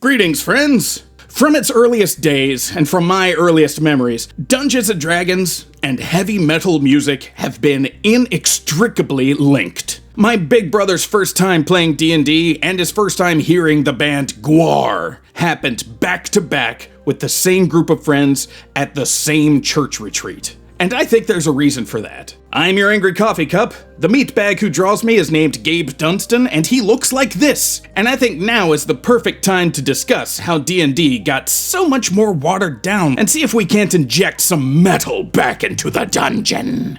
Greetings, friends! From its earliest days, and from my earliest memories, Dungeons & Dragons and heavy metal music have been inextricably linked. My big brother's first time playing D&D and his first time hearing the band Gwar happened back to back with the same group of friends at the same church retreat. And I think there's a reason for that. I'm your angry coffee cup. The meatbag who draws me is named Gabe Dunstan, and he looks like this. And I think now is the perfect time to discuss how D&D got so much more watered down and see if we can't inject some metal back into the dungeon.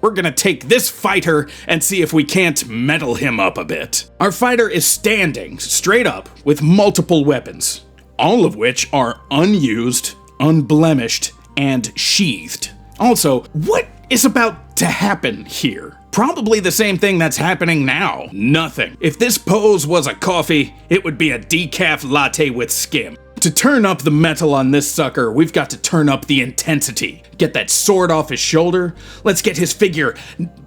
We're gonna take this fighter and see if we can't metal him up a bit. Our fighter is standing straight up with multiple weapons, all of which are unused, unblemished, and sheathed. Also, what is about to happen here? Probably the same thing that's happening now. Nothing. If this pose was a coffee, it would be a decaf latte with skim. To turn up the metal on this sucker, we've got to turn up the intensity. Get that sword off his shoulder. Let's get his figure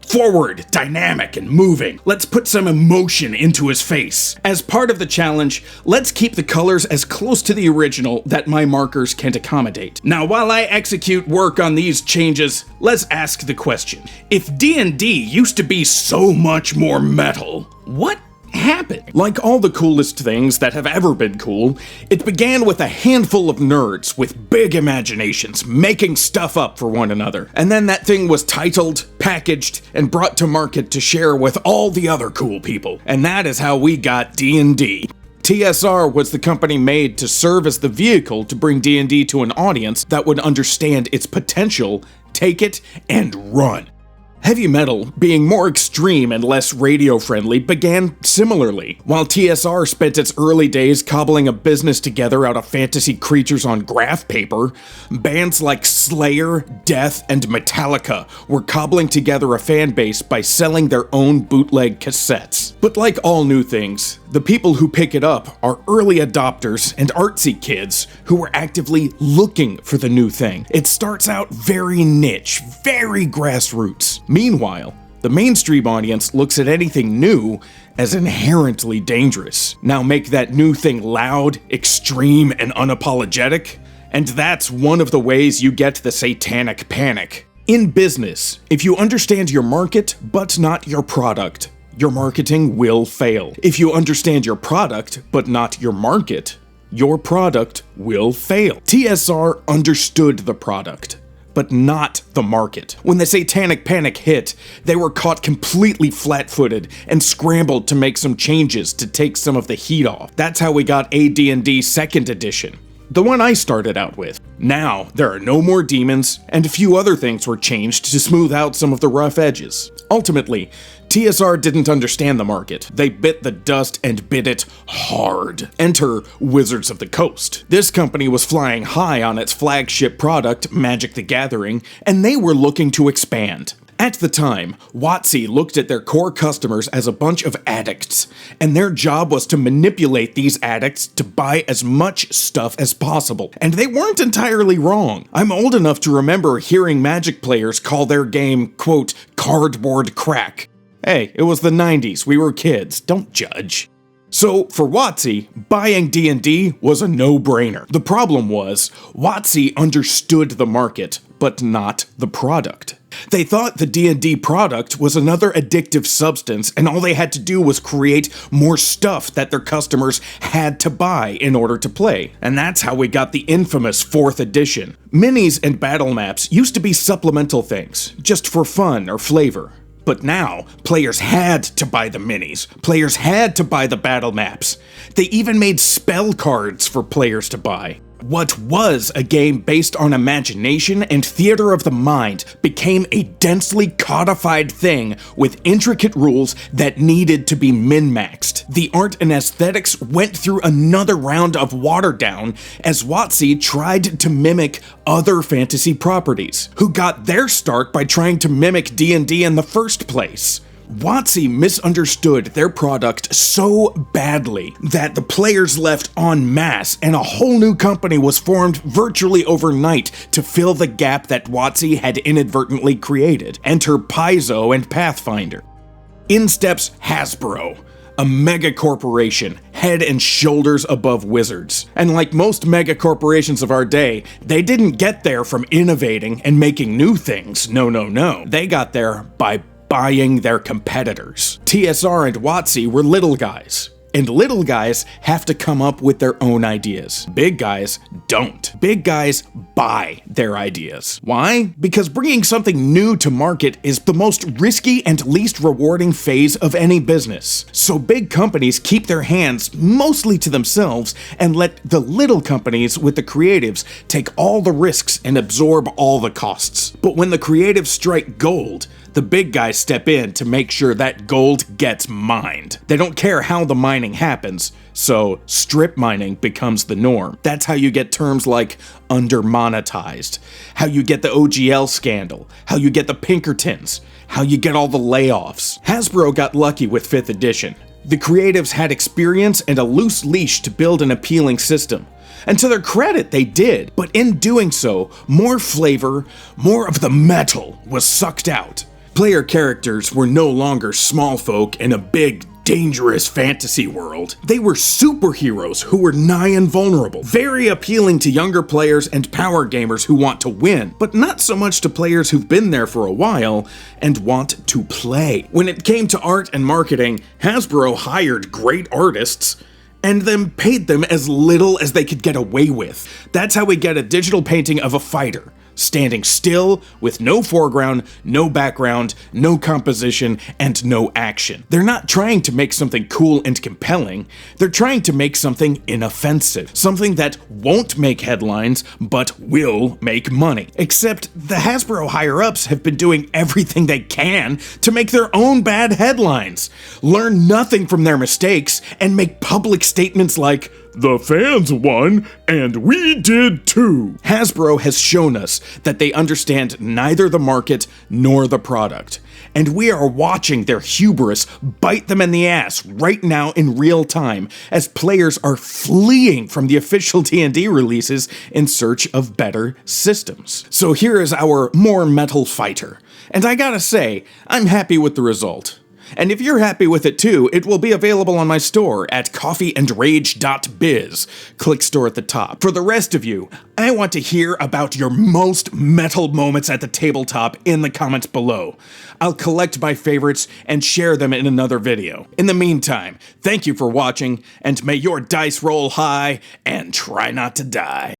forward, dynamic, and moving. Let's put some emotion into his face. As part of the challenge, let's keep the colors as close to the original that my markers can accommodate. Now, while I execute work on these changes, let's ask the question. If D&D used to be so much more metal, what happened? Like all the coolest things that have ever been cool, it began with a handful of nerds with big imaginations making stuff up for one another. And then that thing was titled, packaged, and brought to market to share with all the other cool people. And that is how we got D&D. TSR was the company made to serve as the vehicle to bring D&D to an audience that would understand its potential, take it, and run. Heavy metal, being more extreme and less radio-friendly, began similarly. While TSR spent its early days cobbling a business together out of fantasy creatures on graph paper, bands like Slayer, Death, and Metallica were cobbling together a fan base by selling their own bootleg cassettes. But like all new things, the people who pick it up are early adopters and artsy kids who were actively looking for the new thing. It starts out very niche, very grassroots. Meanwhile, the mainstream audience looks at anything new as inherently dangerous. Now make that new thing loud, extreme, and unapologetic, and that's one of the ways you get the satanic panic. In business, if you understand your market but not your product, your marketing will fail. If you understand your product but not your market, your product will fail. TSR understood the product, but not the market. When the satanic panic hit, they were caught completely flat-footed and scrambled to make some changes to take some of the heat off. That's how we got AD&D 2nd edition, the one I started out with. Now, there are no more demons, and a few other things were changed to smooth out some of the rough edges. Ultimately, TSR didn't understand the market. They bit the dust and bit it hard. Enter Wizards of the Coast. This company was flying high on its flagship product, Magic the Gathering, and they were looking to expand. At the time, WotC looked at their core customers as a bunch of addicts, and their job was to manipulate these addicts to buy as much stuff as possible. And they weren't entirely wrong. I'm old enough to remember hearing Magic players call their game, quote, cardboard crack. Hey, it was the 90s, we were kids, don't judge. So, for WotC, buying D&D was a no-brainer. The problem was, WotC understood the market, but not the product. They thought the D&D product was another addictive substance, and all they had to do was create more stuff that their customers had to buy in order to play. And that's how we got the infamous 4th edition. Minis and battle maps used to be supplemental things, just for fun or flavor. But now, players had to buy the minis. Players had to buy the battle maps. They even made spell cards for players to buy. What was a game based on imagination and theater of the mind became a densely codified thing with intricate rules that needed to be min-maxed. The art and aesthetics went through another round of waterdown as WotC tried to mimic other fantasy properties, who got their start by trying to mimic D&D in the first place. WotC misunderstood their product so badly that the players left en masse and a whole new company was formed virtually overnight to fill the gap that WotC had inadvertently created. Enter Paizo and Pathfinder. In steps Hasbro, a mega corporation, head and shoulders above Wizards. And like most mega corporations of our day, they didn't get there from innovating and making new things. No. They got there by buying their competitors. TSR and WotC were little guys. And little guys have to come up with their own ideas. Big guys don't. Big guys buy their ideas. Why? Because bringing something new to market is the most risky and least rewarding phase of any business. So big companies keep their hands mostly to themselves and let the little companies with the creatives take all the risks and absorb all the costs. But when the creatives strike gold, the big guys step in to make sure that gold gets mined. They don't care how the mining happens, so strip mining becomes the norm. That's how you get terms like undermonetized, how you get the OGL scandal, how you get the Pinkertons, how you get all the layoffs. Hasbro got lucky with 5th edition. The creatives had experience and a loose leash to build an appealing system. And to their credit, they did. But in doing so, more flavor, more of the metal was sucked out. Player characters were no longer small folk in a big, dangerous fantasy world. They were superheroes who were nigh invulnerable, very appealing to younger players and power gamers who want to win, but not so much to players who've been there for a while and want to play. When it came to art and marketing, Hasbro hired great artists and then paid them as little as they could get away with. That's how we get a digital painting of a fighter, standing still with no foreground, no background, no composition, and no action. They're not trying to make something cool and compelling, they're trying to make something inoffensive, something that won't make headlines, but will make money. Except the Hasbro higher-ups have been doing everything they can to make their own bad headlines, learn nothing from their mistakes, and make public statements like, "The fans won, and we did too." Hasbro has shown us that they understand neither the market nor the product, and we are watching their hubris bite them in the ass right now in real time as players are fleeing from the official D&D releases in search of better systems. So here is our more metal fighter, and I gotta say, I'm happy with the result. And if you're happy with it too, it will be available on my store at coffeeandrage.biz. Click store at the top. For the rest of you, I want to hear about your most metal moments at the tabletop in the comments below. I'll collect my favorites and share them in another video. In the meantime, thank you for watching, and may your dice roll high and try not to die.